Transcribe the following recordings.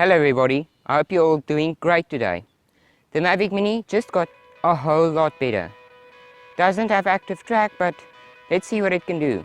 Hello everybody, I hope you're all doing great today. The Mavic Mini just got a whole lot better. Doesn't have active track, but let's see what it can do.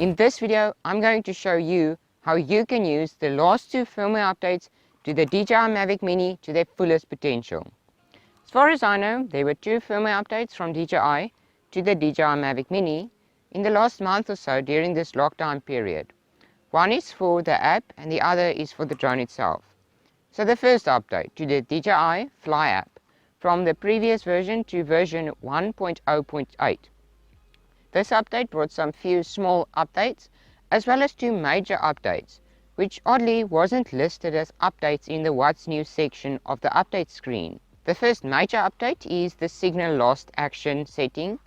In this video, I'm going to show you how you can use the last two firmware updates to the DJI Mavic Mini to their fullest potential. As far as I know, there were two firmware updates from DJI to the DJI Mavic Mini in the last month or so during this lockdown period. One is for the app and the other is for the drone itself. So the first update to the DJI Fly app from the previous version to version 1.0.8. This update brought some few small updates as well as two major updates, which oddly wasn't listed as updates in the What's New section of the update screen. The first major update is the signal lost action setting,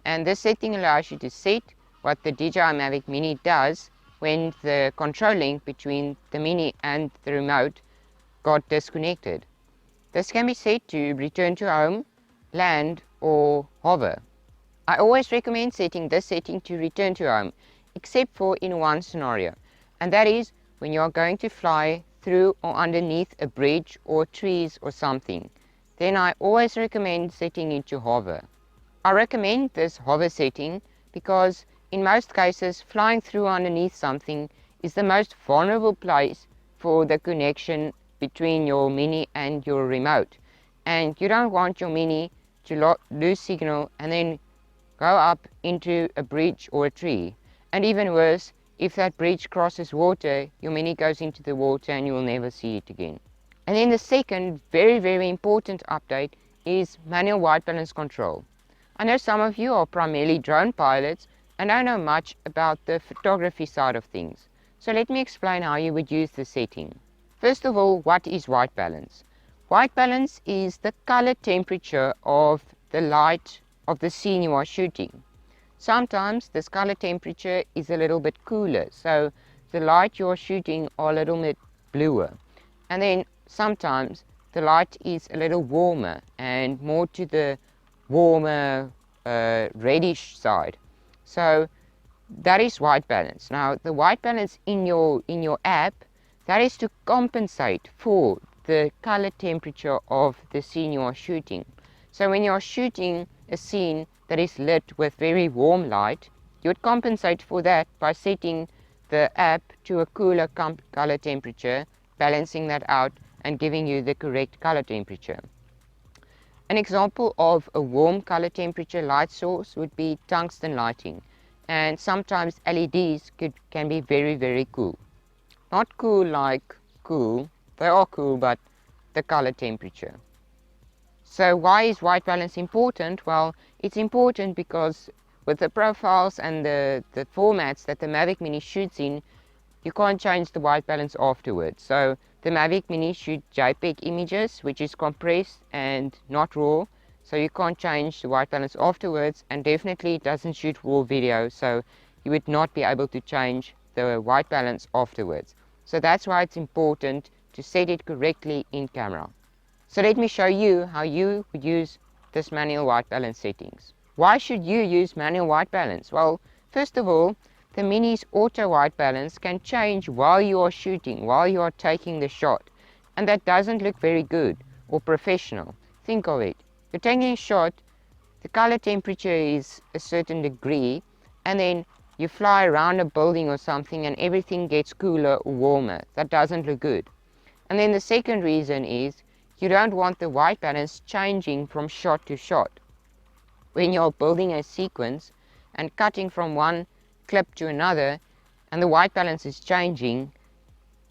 and this setting allows you to set what the DJI Mavic Mini does when the control link between the Mini and the remote got disconnected. This can be set to return to home, land or hover. I always recommend setting this setting to return to home, except for in one scenario, and that is when you are going to fly through or underneath a bridge or trees or something. Then I always recommend setting it to hover. I recommend this hover setting because in most cases flying through underneath something is the most vulnerable place for the connection between your Mini and your remote, and you don't want your Mini to lose signal and then go up into a bridge or a tree, and even worse, if that bridge crosses water, your Mini goes into the water and you will never see it again. And then the second very important update is manual white balance control. I know some of you are primarily drone pilots and don't know much about the photography side of things, so let me explain how you would use the setting. First of all, what is white balance? White balance is the color temperature of the light of the scene you are shooting. Sometimes this color temperature is a little bit cooler, so the light you are shooting are a little bit bluer. And then sometimes the light is a little warmer and more to the warmer reddish side. So that is white balance. Now the white balance in your app, that is to compensate for the color temperature of the scene you are shooting. So when you are shooting a scene that is lit with very warm light, you would compensate for that by setting the app to a cooler color temperature, balancing that out and giving you the correct color temperature. An example of a warm color temperature light source would be tungsten lighting, and sometimes LEDs can be very cool. Not cool like cool, they are cool, but the color temperature. So why is white balance important? Well, it's important because with the profiles and the formats that the Mavic Mini shoots in, you can't change the white balance afterwards. So the Mavic Mini shoots JPEG images, which is compressed and not raw, so you can't change the white balance afterwards, and definitely it doesn't shoot raw video, so you would not be able to change the white balance afterwards. So that's why it's important to set it correctly in camera. So let me show you how you would use this manual white balance settings. Why should you use manual white balance? Well, first of all, the Mini's auto white balance can change while you are shooting, while you are taking the shot. And that doesn't look very good or professional. Think of it. You're taking a shot, the color temperature is a certain degree, and then you fly around a building or something and everything gets cooler or warmer. That doesn't look good. And then the second reason is you don't want the white balance changing from shot to shot. When you're building a sequence and cutting from one clip to another and the white balance is changing,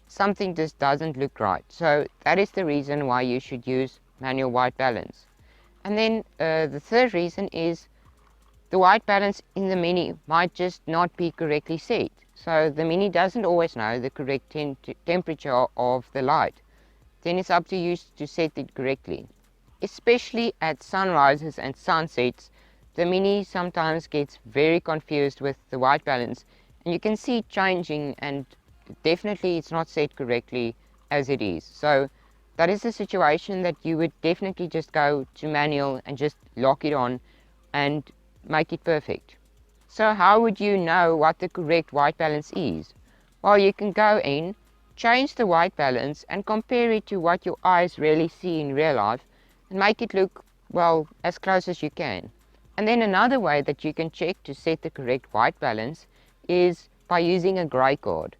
something just doesn't look right. So that is the reason why you should use manual white balance. And then the third reason is the white balance in the Mini might just not be correctly set. So the Mini doesn't always know the correct temperature of the light. Then it's up to you to set it correctly. Especially at sunrises and sunsets, the Mini sometimes gets very confused with the white balance, and you can see it changing, and definitely it's not set correctly as it is. So that is a situation that you would definitely just go to manual and just lock it on and make it perfect. So how would you know what the correct white balance is? Well, you can go in, change the white balance and compare it to what your eyes really see in real life and make it look, well, as close as you can. And then another way that you can check to set the correct white balance is by using a grey card.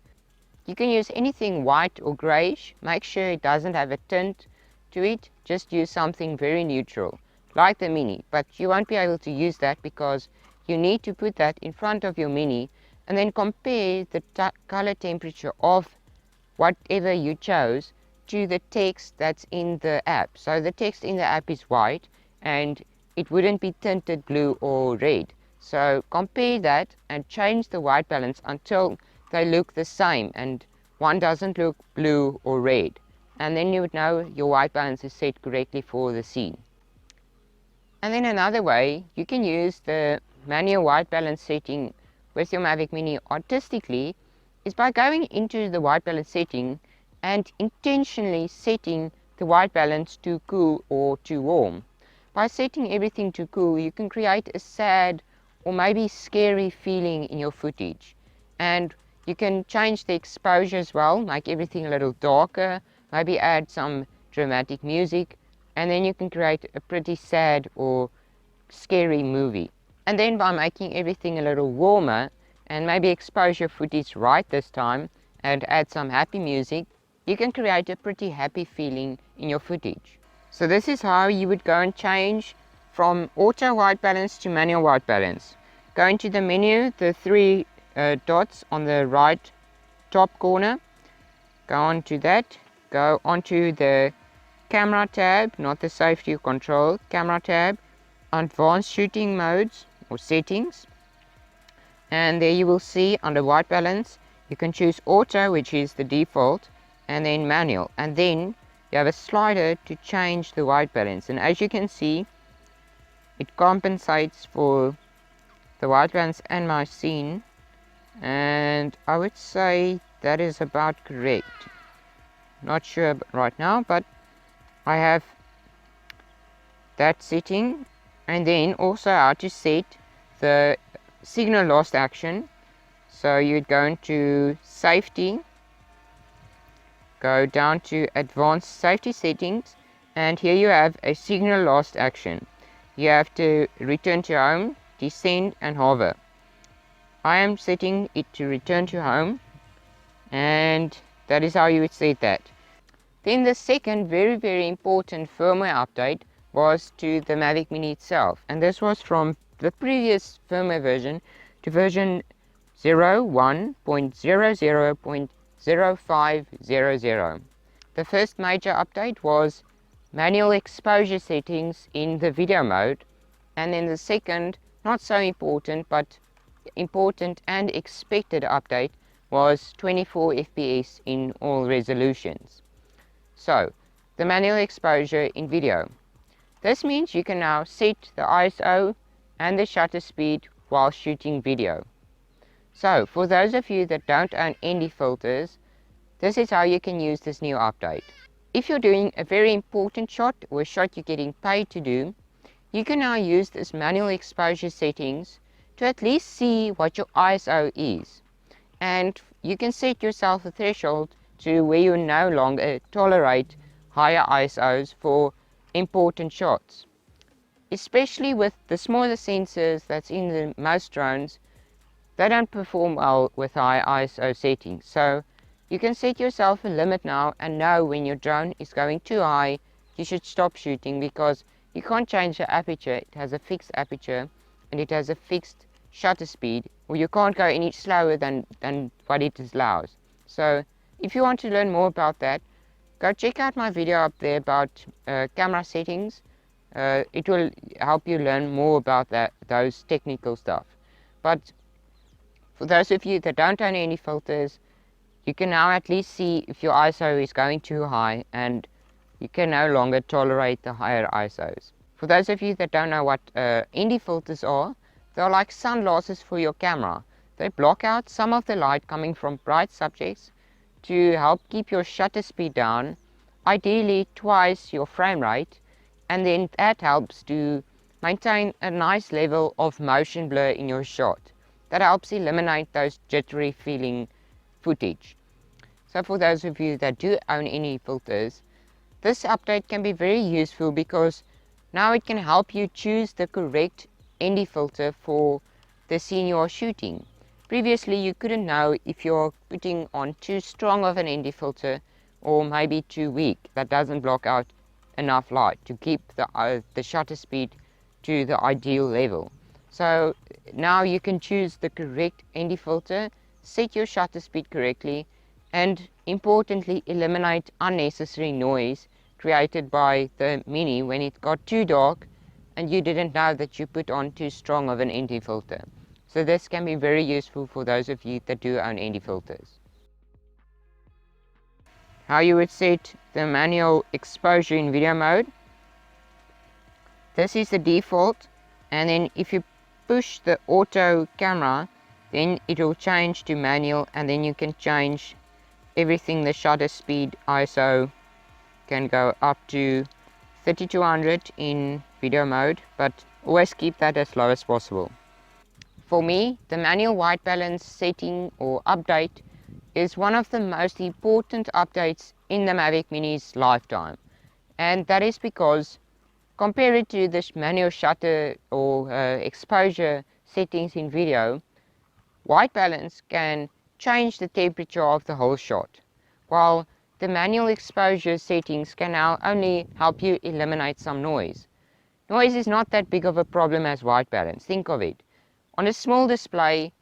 You can use anything white or greyish. Make sure it doesn't have a tint to it. Just use something very neutral, like the Mini. But you won't be able to use that because you need to put that in front of your Mini and then compare the color temperature of whatever you chose to the text that's in the app. So the text in the app is white and it wouldn't be tinted blue or red. So compare that and change the white balance until they look the same and one doesn't look blue or red. And then you would know your white balance is set correctly for the scene. And then another way you can use the manual white balance setting with your Mavic Mini artistically is by going into the white balance setting and intentionally setting the white balance to cool or to warm. By setting everything to cool, you can create a sad or maybe scary feeling in your footage. And you can change the exposure as well, make everything a little darker, maybe add some dramatic music, and then you can create a pretty sad or scary movie. And then by making everything a little warmer and maybe expose your footage right this time and add some happy music, you can create a pretty happy feeling in your footage. So this is how you would go and change from auto white balance to manual white balance. Go into the menu, the three dots on the right top corner, go on to that, go onto the camera tab, not the safety control, camera tab, advanced shooting modes or settings, and there you will see under white balance you can choose auto, which is the default, and then manual, and then you have a slider to change the white balance. And as you can see, it compensates for the white balance and my scene, and I would say that is about correct. Not sure right now, but I have that setting. And then also how to set the signal lost action. So you'd go into safety, go down to advanced safety settings, and here you have a signal lost action. You have to return to home, descend and hover. I am setting it to return to home, and that is how you would set that. Then the second very important firmware update was to the Mavic Mini itself, and this was from the previous firmware version to version 01.00.0500. The first major update was manual exposure settings in the video mode, and then the second, not so important but important and expected update was 24 FPS in all resolutions. So, the manual exposure in video. This means you can now set the ISO and the shutter speed while shooting video. So, for those of you that don't own ND filters, this is how you can use this new update. If you're doing a very important shot or a shot you're getting paid to do, you can now use this manual exposure settings to at least see what your ISO is. And you can set yourself a threshold to where you no longer tolerate higher ISOs for important shots. Especially with the smaller sensors that's in the most drones, they don't perform well with high ISO settings. So you can set yourself a limit now and know when your drone is going too high, you should stop shooting, because you can't change the aperture. It has a fixed aperture and it has a fixed shutter speed, or you can't go any slower than what it allows. So if you want to learn more about that, go check out my video up there about camera settings. It will help you learn more about those technical stuff. But for those of you that don't own any filters, you can now at least see if your ISO is going too high, and you can no longer tolerate the higher ISOs. For those of you that don't know what ND filters are, they're like sunglasses for your camera. They block out some of the light coming from bright subjects to help keep your shutter speed down, ideally twice your frame rate, and then that helps to maintain a nice level of motion blur in your shot. That helps eliminate those jittery feeling footage. So for those of you that do own any filters, this update can be very useful because now it can help you choose the correct ND filter for the scene you are shooting. Previously you couldn't know if you're putting on too strong of an ND filter or maybe too weak, that doesn't block out enough light to keep the shutter speed to the ideal level. So now you can choose the correct ND filter, set your shutter speed correctly, and importantly eliminate unnecessary noise created by the Mini when it got too dark and you didn't know that you put on too strong of an ND filter. So this can be very useful for those of you that do own ND filters. How you would set the manual exposure in video mode. This is the default, and then if you push the auto camera, then it will change to manual, and then you can change everything. The shutter speed, ISO can go up to 3200 in video mode, but always keep that as low as possible. For me, the manual white balance setting or update is one of the most important updates in the Mavic Mini's lifetime, and that is because compared to this manual shutter or exposure settings in video, white balance can change the temperature of the whole shot, while the manual exposure settings can now only help you eliminate some noise. Noise is not that big of a problem as white balance. Think of it. On a small display,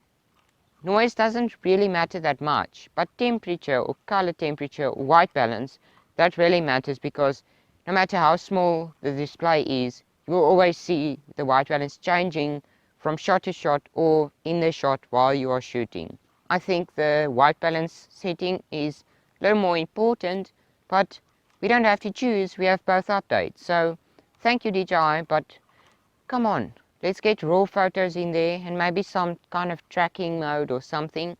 noise doesn't really matter that much, but temperature or color temperature or white balance, that really matters, because no matter how small the display is, you will always see the white balance changing from shot to shot or in the shot while you are shooting. I think the white balance setting is a little more important, but we don't have to choose, we have both updates. So thank you DJI, but come on, let's get raw photos in there and maybe some kind of tracking mode or something.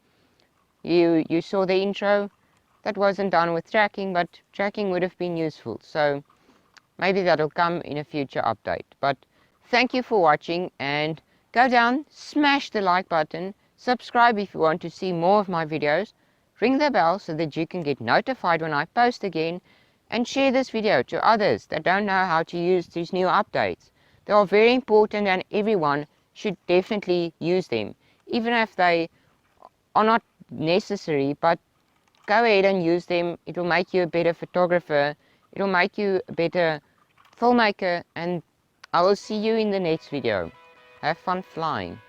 You saw the intro, that wasn't done with tracking, but tracking would have been useful. So maybe that'll come in a future update. But thank you for watching, and go down, smash the like button, subscribe if you want to see more of my videos, ring the bell so that you can get notified when I post again, and share this video to others that don't know how to use these new updates. They are very important and everyone should definitely use them, even if they are not necessary, but go ahead and use them. It will make you a better photographer, it will make you a better filmmaker, and I will see you in the next video. Have fun flying.